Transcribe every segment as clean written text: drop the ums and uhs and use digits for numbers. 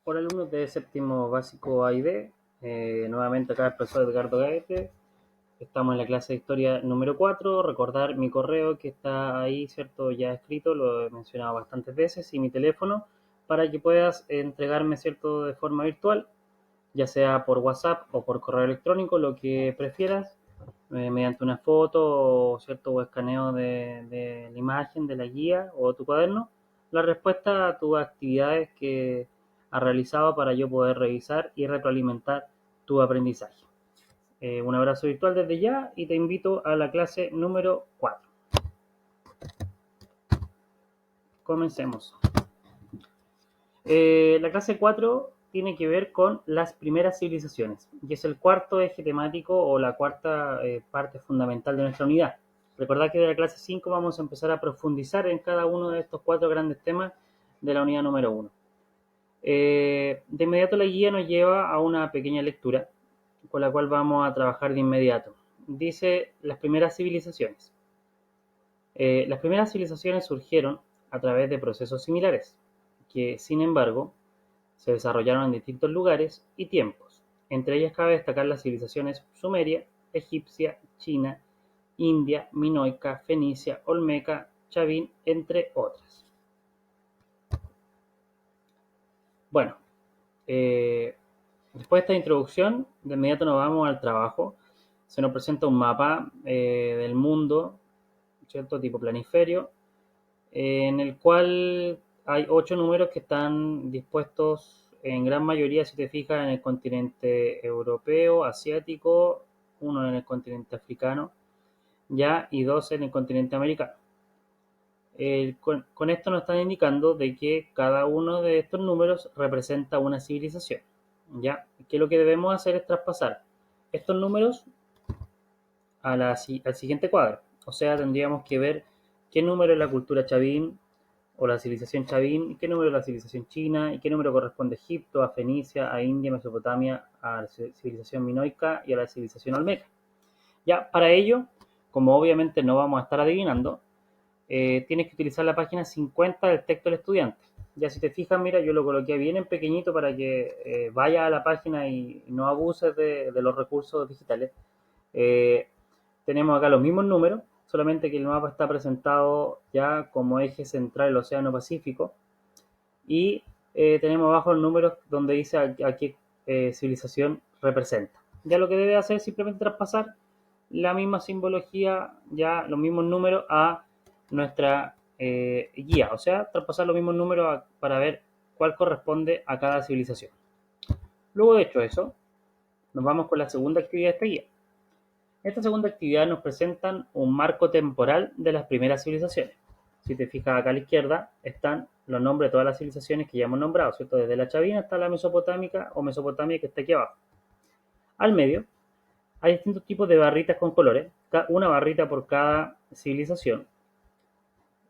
Hola alumnos de séptimo básico A y B, nuevamente acá el profesor Edgardo Gaete. Estamos en la clase de historia número 4. Recordar mi correo que está ahí, ¿cierto? Ya escrito, lo he mencionado bastantes veces, y mi teléfono para que puedas entregarme, ¿cierto? De forma virtual, ya sea por WhatsApp o por correo electrónico, lo que prefieras, mediante una foto, ¿cierto? O escaneo de la imagen de la guía o tu cuaderno, la respuesta a tus actividades que has realizado para yo poder revisar y retroalimentar tu aprendizaje. Un abrazo virtual desde ya y te invito a la clase número 4. Comencemos. La clase 4 tiene que ver con las primeras civilizaciones y es el cuarto eje temático o la cuarta parte fundamental de nuestra unidad. Recordad que de la clase 5 vamos a empezar a profundizar en cada uno de estos cuatro grandes temas de la unidad número 1. De inmediato la guía nos lleva a una pequeña lectura con la cual vamos a trabajar de inmediato. Dice las primeras civilizaciones. Las primeras civilizaciones surgieron a través de procesos similares, que sin embargo se desarrollaron en distintos lugares y tiempos. Entre ellas cabe destacar las civilizaciones sumeria, egipcia, china, india, minoica, fenicia, olmeca, chavín, entre otras. Bueno, después de esta introducción, de inmediato nos vamos al trabajo. Se nos presenta un mapa del mundo, ¿cierto? Tipo planiferio, en el cual hay 8 números que están dispuestos en gran mayoría, si te fijas, en el continente europeo, asiático, uno en el continente africano, ya, y 2 en el continente americano. Con esto nos están indicando de que cada uno de estos números representa una civilización, ya, que lo que debemos hacer es traspasar estos números al siguiente cuadro. O sea, tendríamos que ver qué número es la cultura chavín o la civilización chavín, y qué número es la civilización china, y qué número corresponde a Egipto, a Fenicia, a India, Mesopotamia, a la civilización minoica y a la civilización olmeca. Ya, para ello, como obviamente no vamos a estar adivinando, tienes que utilizar la página 50 del texto del estudiante. Ya si te fijas, mira, yo lo coloqué bien en pequeñito para que vayas a la página y no abuses de los recursos digitales. Eh, Tenemos acá los mismos números, solamente que el mapa está presentado ya como eje central el Océano Pacífico, y tenemos abajo los números donde dice a qué civilización representa. Ya lo que debe hacer es simplemente traspasar la misma simbología, ya los mismos números a nuestra guía, o sea, traspasar los mismos números para ver cuál corresponde a cada civilización. Luego de hecho eso, nos vamos con la segunda actividad de esta guía. Esta segunda actividad nos presentan un marco temporal de las primeras civilizaciones. Si te fijas acá a la izquierda están los nombres de todas las civilizaciones que ya hemos nombrado, ¿cierto? Desde la chavina hasta la mesopotámica o mesopotamia que está aquí abajo. Al medio hay distintos tipos de barritas con colores, una barrita por cada civilización,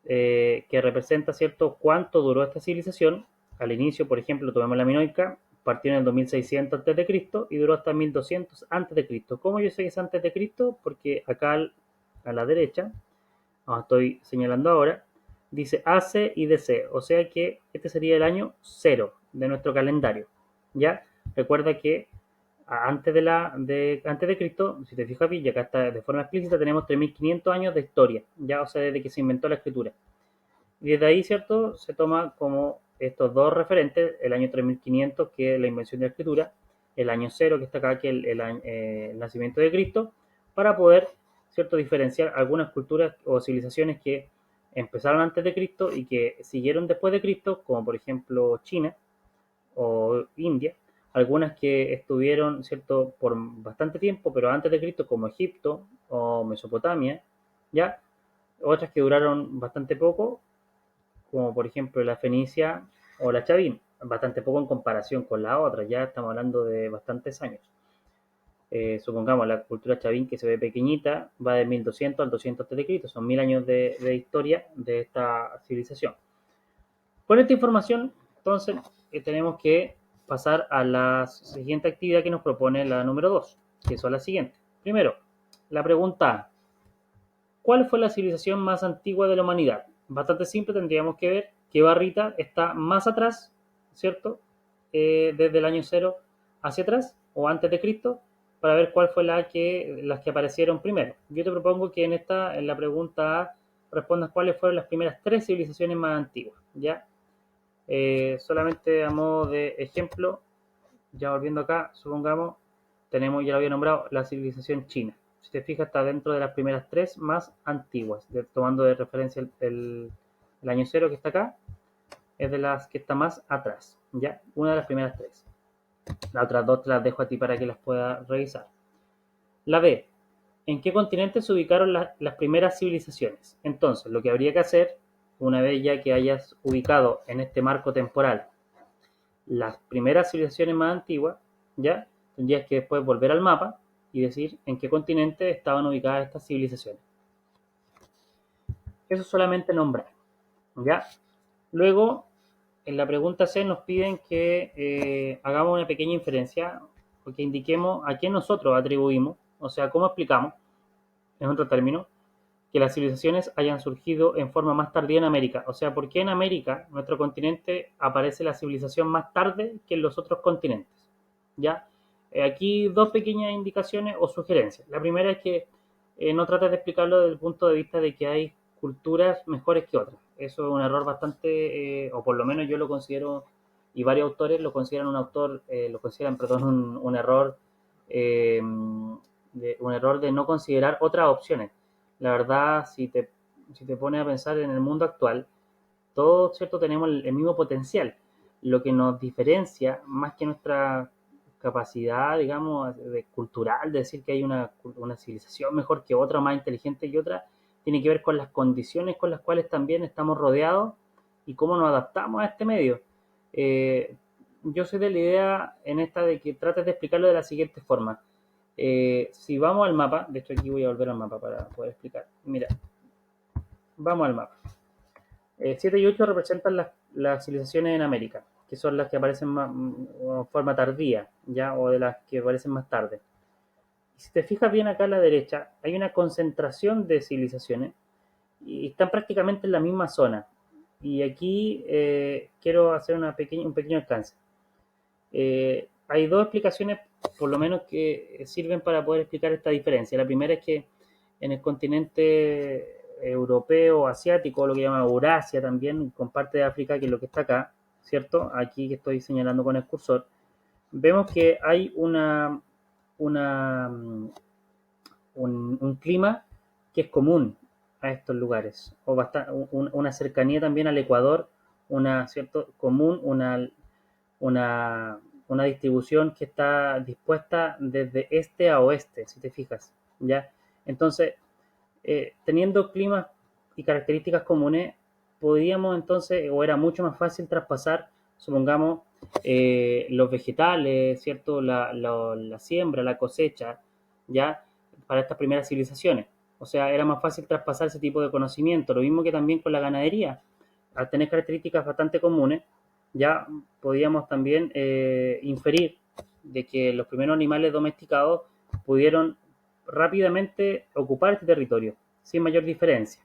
que representa, ¿cierto?, cuánto duró esta civilización. Al inicio, por ejemplo, tomemos la minoica, partió en el 2600 a.C. y duró hasta 1200 a.C. ¿Cómo yo sé que es antes de Cristo? Porque acá a la derecha, como estoy señalando ahora, dice AC y DC, o sea que este sería el año cero de nuestro calendario. ¿Ya? Recuerda que antes de Cristo, si te fijas bien, y acá está de forma explícita, tenemos 3500 años de historia, ya, o sea, desde que se inventó la escritura. Y desde ahí, ¿cierto? Se toma como estos dos referentes, el año 3500, que es la invención de la escritura, el año cero, que está acá, que es el nacimiento de Cristo, para poder, ¿cierto?, diferenciar algunas culturas o civilizaciones que empezaron antes de Cristo y que siguieron después de Cristo, como por ejemplo China o India, algunas que estuvieron, ¿cierto?, por bastante tiempo, pero antes de Cristo, como Egipto o Mesopotamia, ¿ya? Otras que duraron bastante poco, como por ejemplo la fenicia o la chavín, bastante poco en comparación con la otra, ya estamos hablando de bastantes años. Supongamos la cultura chavín, que se ve pequeñita, va de 1200 al 200 a.C., son 1000 años de historia de esta civilización. Con esta información, entonces, tenemos que pasar a la siguiente actividad que nos propone la número 2, que son las siguientes. Primero, la pregunta A: ¿cuál fue la civilización más antigua de la humanidad? Bastante simple, tendríamos que ver qué barrita está más atrás, ¿cierto?, desde el año cero hacia atrás o antes de Cristo para ver cuál fue las que aparecieron primero. Yo te propongo que en la pregunta A, respondas cuáles fueron las primeras tres civilizaciones más antiguas, ¿ya? Solamente a modo de ejemplo, ya volviendo acá, supongamos, tenemos, ya lo había nombrado, la civilización china. Si te fijas, está dentro de las primeras tres más antiguas, tomando de referencia el año cero que está acá, es de las que está más atrás, ¿ya? Una de las primeras tres. Las otras dos te las dejo a ti para que las puedas revisar. La B. ¿En qué continente se ubicaron las primeras civilizaciones? Entonces, lo que habría que hacer, una vez ya que hayas ubicado en este marco temporal las primeras civilizaciones más antiguas, ya tendrías que después volver al mapa y decir en qué continente estaban ubicadas estas civilizaciones. Eso solamente nombrar, ¿ya? Luego, en la pregunta C nos piden que hagamos una pequeña inferencia o que indiquemos a qué nosotros atribuimos, o sea, cómo explicamos, en otro término, que las civilizaciones hayan surgido en forma más tardía en América. O sea, ¿por qué en América, nuestro continente, aparece la civilización más tarde que en los otros continentes? ¿Ya? Aquí dos pequeñas indicaciones o sugerencias. La primera es que no trates de explicarlo desde el punto de vista de que hay culturas mejores que otras. Eso es un error bastante, o por lo menos yo lo considero, y varios autores lo consideran lo consideran, perdón, un error, un error de no considerar otras opciones. La verdad, si te pones a pensar en el mundo actual, todos, ¿cierto? Tenemos el mismo potencial. Lo que nos diferencia, más que nuestra capacidad, digamos, cultural, de decir que hay una civilización mejor que otra, más inteligente que otra, tiene que ver con las condiciones con las cuales también estamos rodeados y cómo nos adaptamos a este medio. Eh, yo soy de la idea en esta de que trates de explicarlo de la siguiente forma. Si vamos al mapa, de hecho aquí voy a volver al mapa para poder explicar. Mira, vamos al mapa. 7 y 8 representan las civilizaciones en América, que son las que aparecen más, en forma tardía, ¿ya? O de las que aparecen más tarde. Y si te fijas bien acá a la derecha, hay una concentración de civilizaciones y están prácticamente en la misma zona. Y aquí quiero hacer un pequeño alcance. Hay dos explicaciones, por lo menos, que sirven para poder explicar esta diferencia. La primera es que en el continente europeo, asiático, lo que llaman Eurasia también, con parte de África, que es lo que está acá, ¿cierto? Aquí que estoy señalando con el cursor, vemos que hay una, un clima que es común a estos lugares, o una cercanía también al Ecuador, ¿cierto? Común, una, una distribución que está dispuesta desde este a oeste, si te fijas, ¿ya? Entonces, teniendo climas y características comunes, podíamos entonces, o era mucho más fácil traspasar, supongamos, los vegetales, ¿cierto? La siembra, la cosecha, ¿ya? Para estas primeras civilizaciones. O sea, era más fácil traspasar ese tipo de conocimiento. Lo mismo que también con la ganadería. Al tener características bastante comunes, ya podíamos también inferir de que los primeros animales domesticados pudieron rápidamente ocupar este territorio, sin mayor diferencia.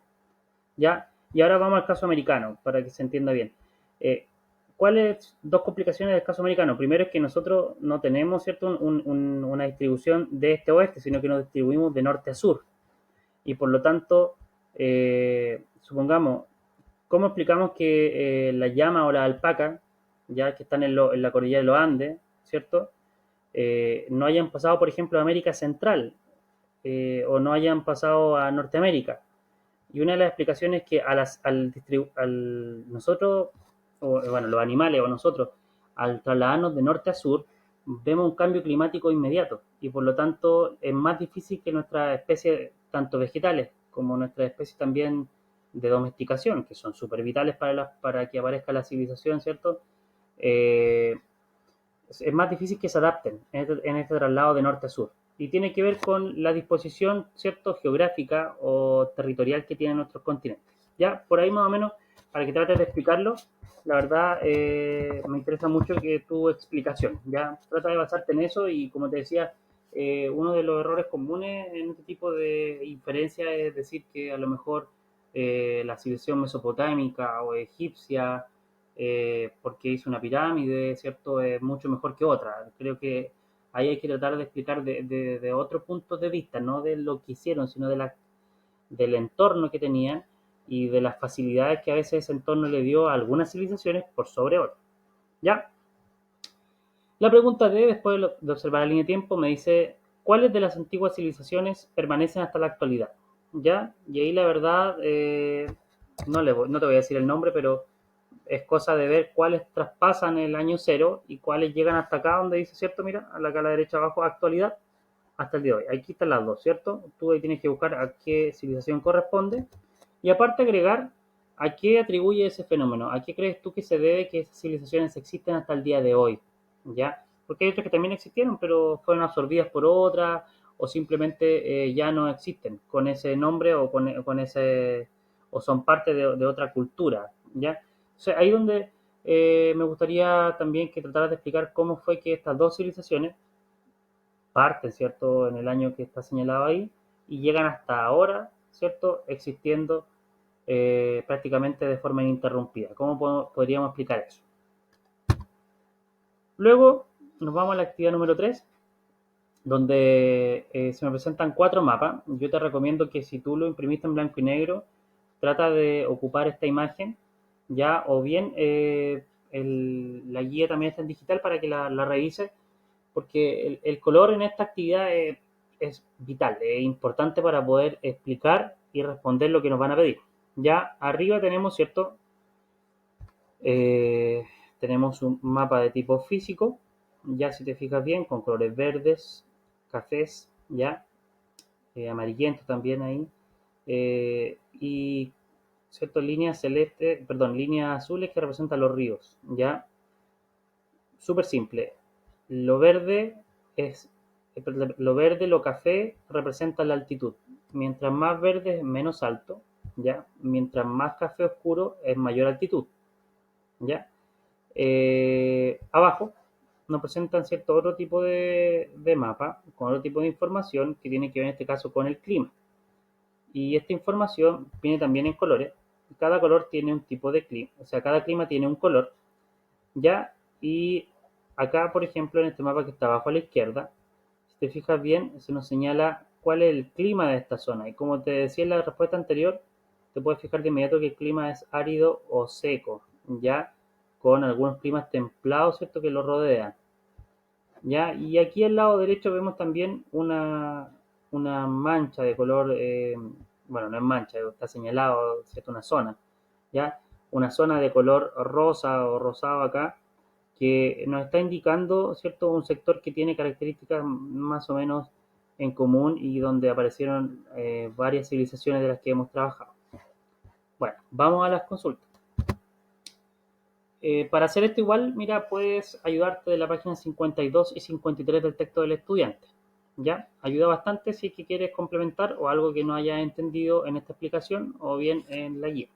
¿Ya? Y ahora vamos al caso americano, para que se entienda bien. Eh, ¿Cuáles dos complicaciones del caso americano? Primero es que nosotros no tenemos, ¿cierto?, una distribución de este a oeste, sino que nos distribuimos de norte a sur. Y por lo tanto, supongamos, ¿cómo explicamos que la llama o la alpaca, ya que están en la cordillera de los Andes, ¿cierto? No hayan pasado, por ejemplo, a América Central o no hayan pasado a Norteamérica. Y una de las explicaciones es que nosotros, bueno, los animales o nosotros, al trasladarnos de norte a sur, vemos un cambio climático inmediato y por lo tanto es más difícil que nuestras especies, tanto vegetales como nuestras especies también de domesticación, que son súper vitales para que aparezca la civilización, ¿cierto? Eh, es más difícil que se adapten en este traslado de norte a sur. Y tiene que ver con la disposición, ¿cierto?, geográfica o territorial que tienen nuestros continentes. Ya, por ahí más o menos, para que trates de explicarlo, la verdad me interesa mucho que tu explicación, ya, trata de basarte en eso y como te decía, uno de los errores comunes en este tipo de inferencia es decir que a lo mejor la civilización mesopotámica o egipcia porque hizo una pirámide, ¿cierto? Es mucho mejor que otra. Creo que ahí hay que tratar de explicar de otro punto de vista, no de lo que hicieron, sino del entorno que tenían y de las facilidades que a veces ese entorno le dio a algunas civilizaciones por sobre otras. ¿Ya? La pregunta D, después de observar la línea de tiempo, me dice, ¿cuáles de las antiguas civilizaciones permanecen hasta la actualidad? ¿Ya? Y ahí la verdad, no te voy a decir el nombre, pero es cosa de ver cuáles traspasan el año cero y cuáles llegan hasta acá, donde dice, ¿cierto? Mira, acá a la derecha abajo, actualidad, hasta el día de hoy. Aquí están las dos, ¿cierto? Tú ahí tienes que buscar a qué civilización corresponde y aparte agregar a qué atribuye ese fenómeno, a qué crees tú que se debe que esas civilizaciones existen hasta el día de hoy, ¿ya? Porque hay otras que también existieron, pero fueron absorbidas por otras o simplemente ya no existen con ese nombre o con ese o son parte de otra cultura, ¿ya? O sea, ahí donde me gustaría también que trataras de explicar cómo fue que estas dos civilizaciones parten, ¿cierto?, en el año que está señalado ahí y llegan hasta ahora, ¿cierto?, existiendo prácticamente de forma ininterrumpida. ¿Cómo podríamos explicar eso? Luego nos vamos a la actividad número 3, donde se me presentan 4 mapas. Yo te recomiendo que si tú lo imprimiste en blanco y negro, trata de ocupar esta imagen, ya, o bien la guía también está en digital para que la revises, porque el color en esta actividad es vital, es importante para poder explicar y responder lo que nos van a pedir. Ya arriba tenemos, ¿cierto? Eh, Tenemos un mapa de tipo físico, ya si te fijas bien, con colores verdes, cafés, ya, amarillento también ahí, y cierto, líneas celestes, perdón, líneas azules que representan los ríos, ya, súper simple. Lo verde es, lo verde, lo café representa la altitud. Mientras más verde es menos alto, ya, mientras más café oscuro es mayor altitud, ya. Abajo nos presentan cierto otro tipo de mapa con otro tipo de información que tiene que ver en este caso con el clima. Y esta información viene también en colores. Cada color tiene un tipo de clima, o sea, cada clima tiene un color, ¿ya? Y acá, por ejemplo, en este mapa que está abajo a la izquierda, si te fijas bien, se nos señala cuál es el clima de esta zona. Y como te decía en la respuesta anterior, te puedes fijar de inmediato que el clima es árido o seco, ¿ya? Con algunos climas templados, ¿cierto?, que lo rodean. ¿Ya? Y aquí al lado derecho vemos también una mancha de color, bueno, no es mancha, está señalado, ¿cierto?, una zona, ¿ya? Una zona de color rosa o rosado acá, que nos está indicando, ¿cierto?, un sector que tiene características más o menos en común y donde aparecieron varias civilizaciones de las que hemos trabajado. Bueno, vamos a las consultas. Para hacer esto igual, mira, puedes ayudarte de la página 52 y 53 del texto del estudiante. ¿Ya? Ayuda bastante si es que quieres complementar o algo que no hayas entendido en esta explicación o bien en la guía.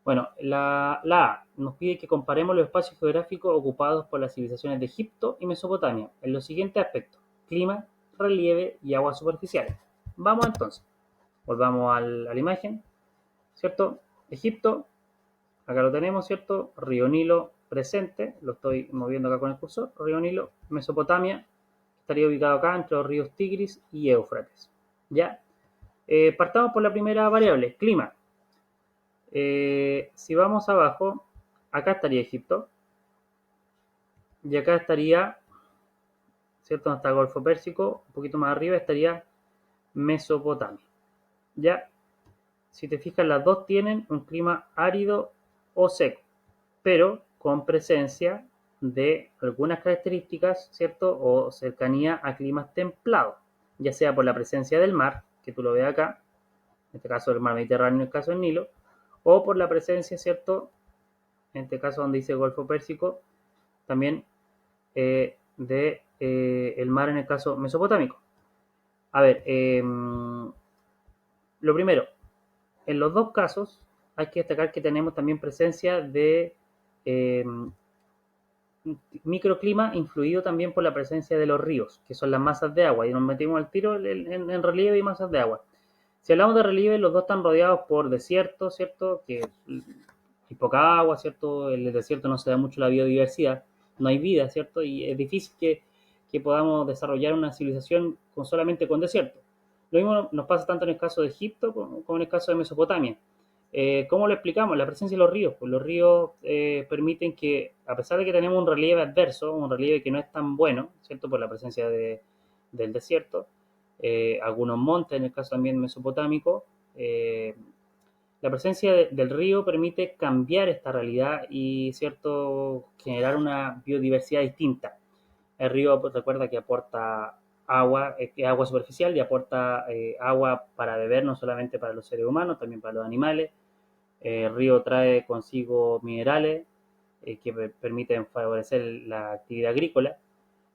Bueno, la A nos pide que comparemos los espacios geográficos ocupados por las civilizaciones de Egipto y Mesopotamia en los siguientes aspectos: clima, relieve y aguas superficiales. Vamos entonces, volvamos a la imagen, ¿cierto? Egipto, acá lo tenemos, ¿cierto? Río Nilo presente, lo estoy moviendo acá con el cursor. Río Nilo, Mesopotamia, estaría ubicado acá entre los ríos Tigris y Éufrates. ¿Ya? Partamos por la primera variable, clima. Si vamos abajo, acá estaría Egipto. Y acá estaría, ¿cierto? Donde está el Golfo Pérsico, un poquito más arriba estaría Mesopotamia. ¿Ya? Si te fijas, las dos tienen un clima árido o seco, pero con presencia de algunas características, ¿cierto? O cercanía a climas templados, ya sea por la presencia del mar, que tú lo ves acá, en este caso el mar Mediterráneo, en el caso del Nilo, o por la presencia, ¿cierto? En este caso donde dice Golfo Pérsico, también de el mar en el caso mesopotámico. A ver, lo primero, en los dos casos hay que destacar que tenemos también presencia de eh, microclima influido también por la presencia de los ríos, que son las masas de agua, y nos metimos al tiro en relieve y masas de agua. Si hablamos de relieve, los dos están rodeados por desiertos, ¿cierto? Que hay poca agua, ¿cierto? En el desierto no se da mucho la biodiversidad, no hay vida, ¿cierto? Y es difícil que podamos desarrollar una civilización solamente con desierto. Lo mismo nos pasa tanto en el caso de Egipto como en el caso de Mesopotamia. ¿Cómo lo explicamos? La presencia de los ríos. Pues los ríos permiten que, a pesar de que tenemos un relieve adverso, un relieve que no es tan bueno, ¿cierto? Por la presencia del desierto, algunos montes, en el caso también mesopotámico, eh, la presencia del río permite cambiar esta realidad y, cierto, generar una biodiversidad distinta. El río, pues, recuerda que aporta agua, agua superficial y aporta agua para beber, no solamente para los seres humanos, también para los animales. El río trae consigo minerales que permiten favorecer la actividad agrícola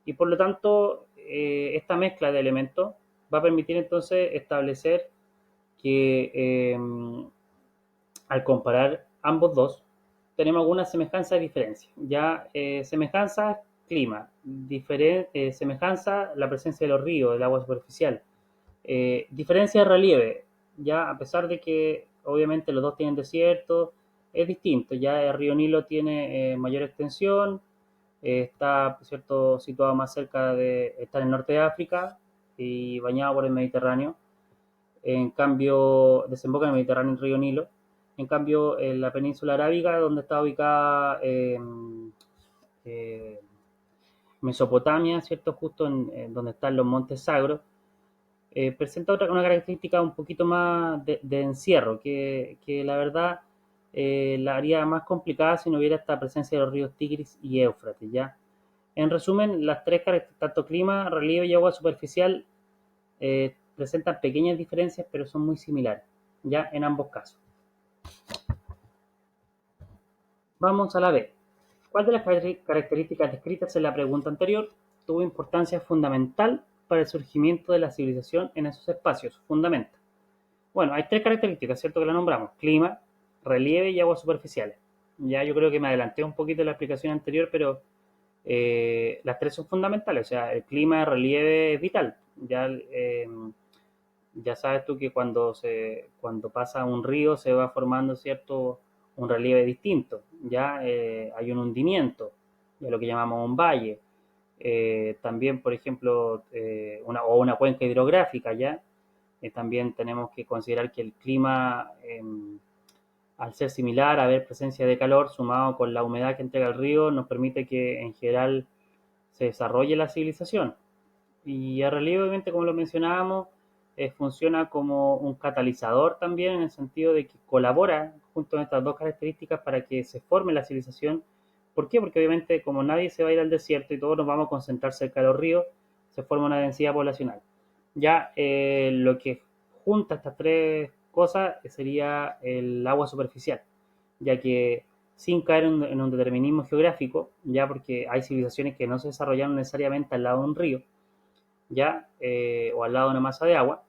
y por lo tanto esta mezcla de elementos va a permitir entonces establecer que al comparar ambos dos, tenemos algunas semejanzas y diferencias. Ya semejanza, clima, semejanza, la presencia de los ríos, del agua superficial. Diferencia de relieve, ya a pesar de que obviamente los dos tienen desierto, es distinto. Ya el río Nilo tiene mayor extensión, está, cierto, situado más cerca está en el norte de África y bañado por el Mediterráneo. En cambio, desemboca en el Mediterráneo el río Nilo. En cambio, en la península arábiga, donde está ubicada eh, Mesopotamia, ¿cierto? Justo en donde están los montes Sagros, presenta una característica un poquito más de encierro, que la verdad la haría más complicada si no hubiera esta presencia de los ríos Tigris y Éufrates, ¿ya? En resumen, las tres características, tanto clima, relieve y agua superficial, presentan pequeñas diferencias, pero son muy similares, ya en ambos casos. Vamos a la B. ¿Cuál de las características descritas en la pregunta anterior tuvo importancia fundamental para el surgimiento de la civilización en esos espacios? Fundamenta. Bueno, hay tres características, ¿cierto? Que la nombramos: clima, relieve y aguas superficiales. Ya yo creo que me adelanté un poquito en la explicación anterior, pero las tres son fundamentales. O sea, el clima, el relieve es vital. Ya sabes tú que cuando pasa un río se va formando, ¿cierto? Un relieve distinto. Ya hay un hundimiento, ya lo que llamamos un valle. También, por ejemplo, una cuenca hidrográfica, ¿ya? También tenemos que considerar que el clima, al ser similar, haber presencia de calor sumado con la humedad que entrega el río, nos permite que en general se desarrolle la civilización. Y el relieve, obviamente, como lo mencionábamos, funciona como un catalizador también, en el sentido de que colabora junto con estas dos características para que se forme la civilización. ¿Por qué? Porque obviamente como nadie se va a ir al desierto y todos nos vamos a concentrar cerca de los ríos, se forma una densidad poblacional. Ya lo que junta estas tres cosas sería el agua superficial, ya que sin caer en un determinismo geográfico, ya porque hay civilizaciones que no se desarrollaron necesariamente al lado de un río, ya o al lado de una masa de agua,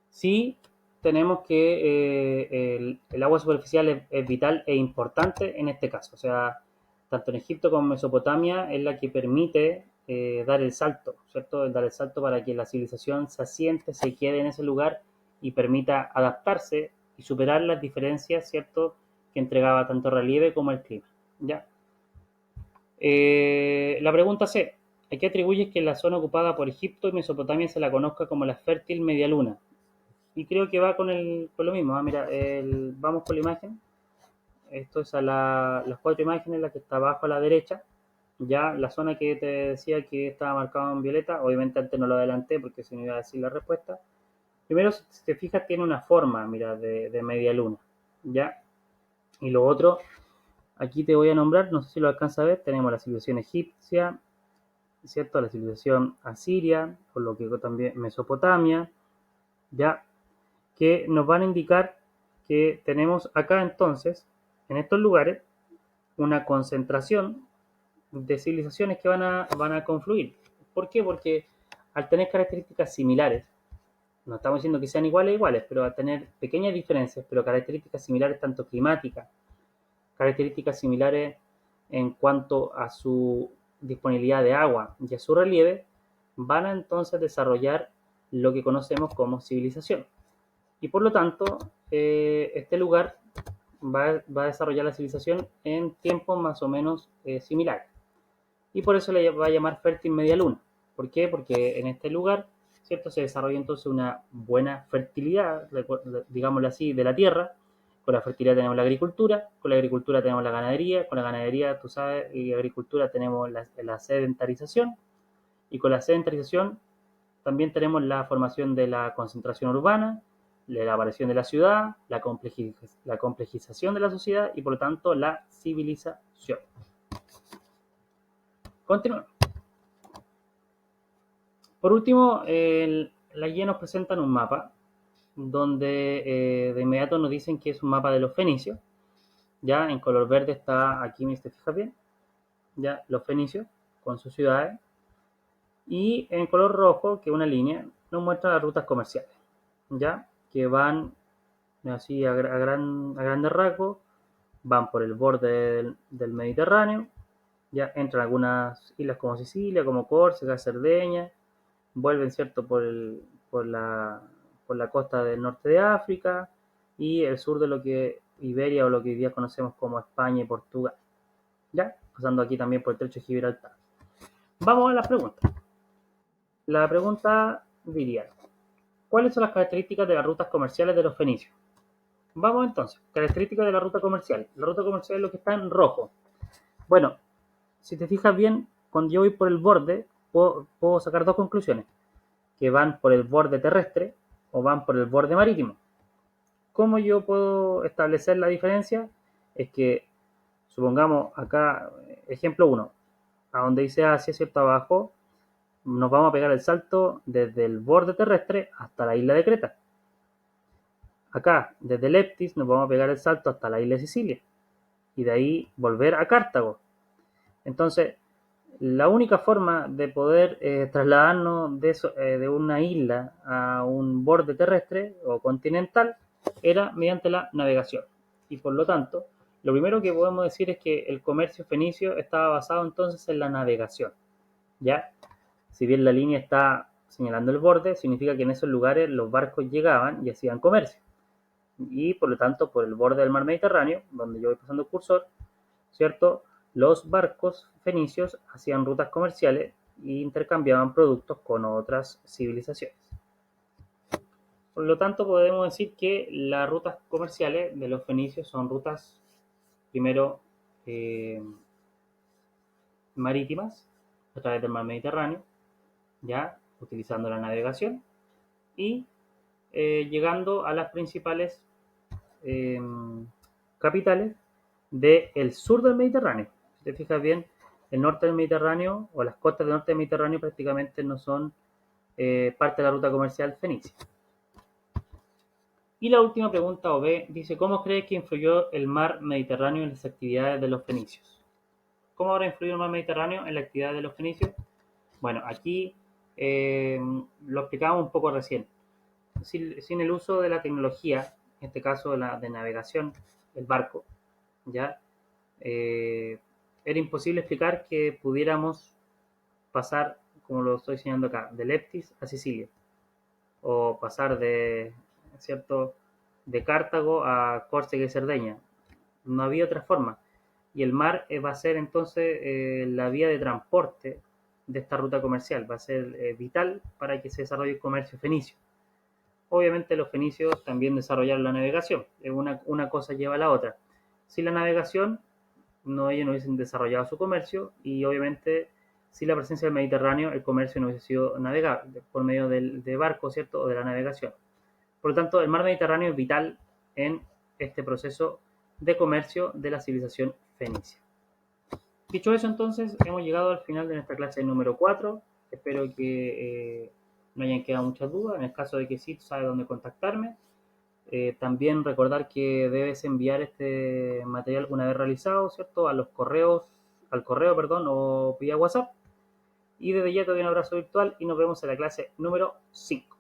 sí tenemos que el agua superficial es vital e importante en este caso. O sea, tanto en Egipto como en Mesopotamia es la que permite dar el salto, ¿cierto? Dar el salto para que la civilización se asiente, se quede en ese lugar y permita adaptarse y superar las diferencias, ¿cierto? Que entregaba tanto relieve como el clima, ¿ya? La pregunta C. ¿A qué atribuyes que la zona ocupada por Egipto y Mesopotamia se la conozca como la fértil media luna? Y creo que va con lo mismo. Mira, vamos con la imagen. Esto es las cuatro imágenes, la que está abajo a la derecha. Ya la zona que te decía que estaba marcada en violeta, obviamente antes no lo adelanté porque se me iba a decir la respuesta. Primero, si te fijas, tiene una forma, mira, de media luna. ¿Ya? Y lo otro, aquí te voy a nombrar, no sé si lo alcanza a ver, tenemos la civilización egipcia, ¿cierto? La civilización asiria, por lo que también Mesopotamia, ya, que nos van a indicar que tenemos acá entonces, en estos lugares, una concentración de civilizaciones que van a confluir. ¿Por qué? Porque al tener características similares, no estamos diciendo que sean iguales, pero al tener pequeñas diferencias, pero características similares tanto climáticas, características similares en cuanto a su disponibilidad de agua y a su relieve, van a entonces desarrollar lo que conocemos como civilización. Y por lo tanto, este lugar va a desarrollar la civilización en tiempos más o menos similares. Y por eso le va a llamar fértil media luna. ¿Por qué? Porque en este lugar, ¿cierto? Se desarrolla entonces una buena fertilidad, digámoslo así, de la tierra. Con la fertilidad tenemos la agricultura, con la agricultura tenemos la ganadería, con la ganadería, tú sabes, y agricultura tenemos la sedentarización, y con la sedentarización también tenemos la formación de la concentración urbana, la aparición de la ciudad, la complejización de la sociedad y por lo tanto la civilización. Continuamos. Por último, la guía nos presentan un mapa donde de inmediato nos dicen que es un mapa de los fenicios. Ya en color verde está aquí, me te fijas bien, ya los fenicios con sus ciudades. Y en color rojo, que es una línea, nos muestra las rutas comerciales, ya que van así a grandes rasgos, van por el borde del Mediterráneo, ya entran algunas islas como Sicilia, como Córcega, Cerdeña, vuelven, ¿cierto?, por la costa del norte de África y el sur de lo que Iberia o lo que hoy día conocemos como España y Portugal, ¿ya? Pasando aquí también por el Estrecho de Gibraltar. Vamos a las preguntas. La pregunta diría, ¿cuáles son las características de las rutas comerciales de los fenicios? Vamos entonces, características de la ruta comercial. La ruta comercial es lo que está en rojo. Bueno, si te fijas bien, cuando yo voy por el borde, puedo sacar dos conclusiones, que van por el borde terrestre o van por el borde marítimo. ¿Cómo yo puedo establecer la diferencia? Es que, supongamos acá, ejemplo 1, a donde dice Asia, ¿cierto? Abajo, nos vamos a pegar el salto desde el borde terrestre hasta la isla de Creta. Acá, desde Leptis, nos vamos a pegar el salto hasta la isla de Sicilia. Y de ahí volver a Cartago. Entonces, la única forma de poder trasladarnos de una isla a un borde terrestre o continental era mediante la navegación. Y por lo tanto, lo primero que podemos decir es que el comercio fenicio estaba basado entonces en la navegación. ¿Ya? Si bien la línea está señalando el borde, significa que en esos lugares los barcos llegaban y hacían comercio. Y por lo tanto, por el borde del mar Mediterráneo, donde yo voy pasando el cursor, ¿cierto? Los barcos fenicios hacían rutas comerciales e intercambiaban productos con otras civilizaciones. Por lo tanto, podemos decir que las rutas comerciales de los fenicios son rutas, primero, marítimas, a través del mar Mediterráneo, ya utilizando la navegación, y llegando a las principales eh, capitales del sur del Mediterráneo. Si te fijas bien, el norte del Mediterráneo o las costas del norte del Mediterráneo prácticamente no son parte de la ruta comercial fenicia. Y la última pregunta, o B, dice, ¿cómo crees que influyó el mar Mediterráneo en las actividades de los fenicios? ¿Cómo habrá influido el mar Mediterráneo en la actividad de los fenicios? Bueno, aquí lo explicábamos un poco recién. Sin el uso de la tecnología, en este caso de navegación, el barco, ¿ya? Era imposible explicar que pudiéramos pasar, como lo estoy enseñando acá, de Leptis a Sicilia, o pasar ¿cierto?, de Cartago a Córcega y Cerdeña. No había otra forma. Y el mar va a ser entonces la vía de transporte de esta ruta comercial, va a ser vital para que se desarrolle el comercio fenicio. Obviamente los fenicios también desarrollaron la navegación, una cosa lleva a la otra. Sin la navegación, ellos no hubiesen desarrollado su comercio y obviamente sin la presencia del Mediterráneo el comercio no hubiese sido navegable por medio de barcos, ¿cierto?, o de la navegación. Por lo tanto, el mar Mediterráneo es vital en este proceso de comercio de la civilización fenicia. Dicho eso, entonces, hemos llegado al final de nuestra clase número 4. Espero que no hayan quedado muchas dudas. En el caso de que sí, tú sabes dónde contactarme. También recordar que debes enviar este material una vez realizado, ¿cierto?, a los correos, al correo, perdón, o vía WhatsApp. Y desde ya te doy un abrazo virtual y nos vemos en la clase número 5.